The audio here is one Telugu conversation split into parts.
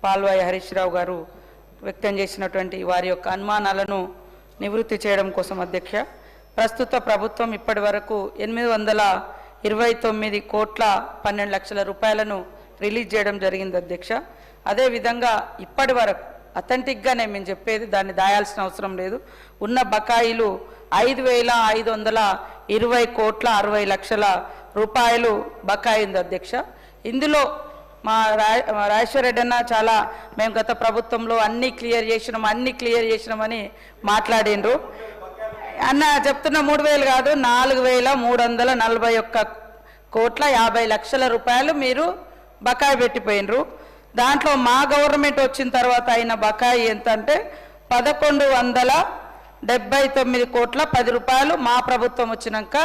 పాల్వాయి హరీష్ రావు గారు వ్యక్తం చేసినటువంటి వారి యొక్క అనుమానాలను నివృత్తి చేయడం కోసం అధ్యక్ష, ప్రస్తుత ప్రభుత్వం ఇప్పటి వరకు 829 కోట్ల 12 లక్షల రూపాయలను రిలీజ్ చేయడం జరిగింది అధ్యక్ష. అదేవిధంగా ఇప్పటి వరకు అథెంటిక్గానే మేము చెప్పేది, దాన్ని దాయాల్సిన అవసరం లేదు, ఉన్న బకాయిలు 5,520 కోట్ల 60 లక్షల రూపాయలు బకాయి ఉంది అధ్యక్ష. ఇందులో మా రాజేశ్వర రెడ్డి అన్న చాలా మేము గత ప్రభుత్వంలో అన్నీ క్లియర్ చేసినామని మాట్లాడిండ్రు అన్న. చెప్తున్న 3,000 కాదు, 4,341 కోట్ల 50 లక్షల రూపాయలు మీరు బకాయి పెట్టిపోయినరు. దాంట్లో మా గవర్నమెంట్ వచ్చిన తర్వాత అయిన బకాయి ఎంత అంటే 1,179 కోట్ల 10 రూపాయలు. మా ప్రభుత్వం వచ్చినాక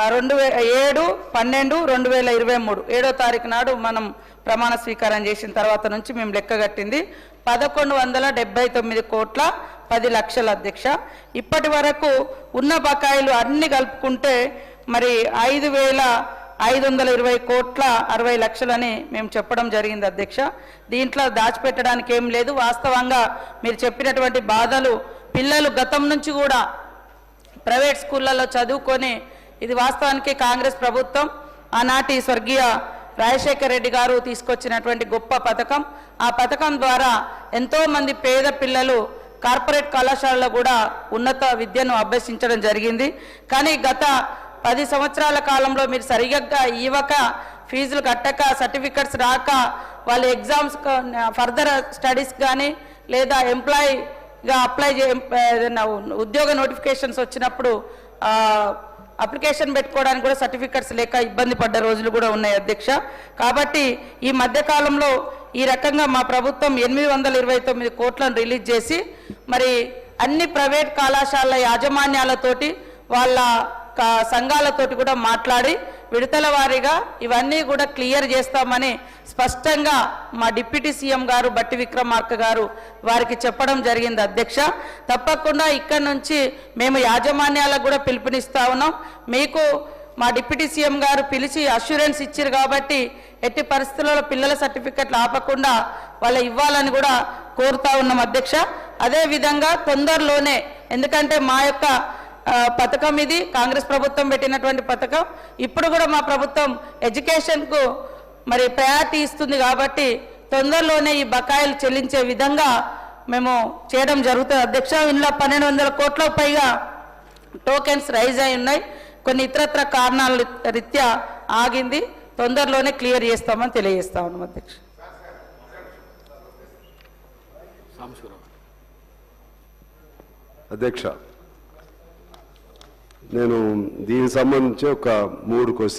7/12/2023 7వ తారీఖు నాడు మనం ప్రమాణ స్వీకారం చేసిన తర్వాత నుంచి మేము లెక్కగట్టింది 1,179 కోట్ల 10 లక్షల అధ్యక్ష. ఇప్పటి వరకు ఉన్న బకాయిలు అన్ని కలుపుకుంటే మరి 5,520 కోట్ల 60 లక్షలని మేము చెప్పడం జరిగింది అధ్యక్ష. దీంట్లో దాచిపెట్టడానికి ఏం లేదు. వాస్తవంగా మీరు చెప్పినటువంటి బాధలు, పిల్లలు గతం నుంచి కూడా ప్రైవేట్ స్కూళ్ళల్లో చదువుకొని, ఇది వాస్తవానికి కాంగ్రెస్ ప్రభుత్వం ఆనాటి స్వర్గీయ రాజశేఖర రెడ్డి గారు తీసుకొచ్చినటువంటి గొప్ప పథకం. ఆ పథకం ద్వారా ఎంతోమంది పేద పిల్లలు కార్పొరేట్ కళాశాలలో కూడా ఉన్నత విద్యను అభ్యసించడం జరిగింది. కానీ గత 10 సంవత్సరాల కాలంలో మీరు సరిగ్గా ఇవ్వక, ఫీజులు కట్టక, సర్టిఫికెట్స్ రాక, వాళ్ళ ఎగ్జామ్స్ ఫర్దర్ స్టడీస్ కానీ లేదా ఎంప్లాయీగా అప్లై ఉద్యోగ నోటిఫికేషన్స్ వచ్చినప్పుడు అప్లికేషన్ పెట్టుకోవడానికి కూడా సర్టిఫికెట్స్ లేక ఇబ్బంది పడ్డ రోజులు కూడా ఉన్నాయి అధ్యక్ష. కాబట్టి ఈ మధ్యకాలంలో ఈ రకంగా మా ప్రభుత్వం 829 కోట్లను రిలీజ్ చేసి మరి అన్ని ప్రైవేట్ కళాశాలల యాజమాన్యాలతోటి వాళ్ళ సంఘాలతోటి కూడా మాట్లాడి విడతల వారీగా ఇవన్నీ కూడా క్లియర్ చేస్తామని స్పష్టంగా మా డిప్యూటీ సీఎం గారు బట్టి విక్రమార్క గారు వారికి చెప్పడం జరిగింది అధ్యక్ష. తప్పకుండా ఇక్కడ నుంచి మేము యాజమాన్యాలకు కూడా పిలుపునిస్తా ఉన్నాం. మీకు మా డిప్యూటీ సీఎం గారు పిలిచి అష్యూరెన్స్ ఇచ్చారు కాబట్టి ఎట్టి పరిస్థితుల్లో పిల్లల సర్టిఫికెట్లు ఆపకుండా వాళ్ళ ఇవ్వాలని కూడా కోరుతా ఉన్నాం అధ్యక్ష. అదేవిధంగా తొందరలోనే, ఎందుకంటే మా యొక్క పథకం ఇది కాంగ్రెస్ ప్రభుత్వం పెట్టినటువంటి పథకం, ఇప్పుడు కూడా మా ప్రభుత్వం ఎడ్యుకేషన్కు మరి ప్రయారిటీ ఇస్తుంది కాబట్టి తొందరలోనే ఈ బకాయిలు చెల్లించే విధంగా మేము చేయడం జరుగుతుంది అధ్యక్ష. ఇందులో 1,200 కోట్లకు పైగా టోకెన్స్ రైజ్ అయి ఉన్నాయి. కొన్ని ఇతరత్ర కారణాల రీత్యా ఆగింది. తొందరలోనే క్లియర్ చేస్తామని తెలియజేస్తా ఉన్నాం అధ్యక్ష. అధ్యక్ష, నేను దీనికి సంబంధించి ఒక 3 క్వశ్చన్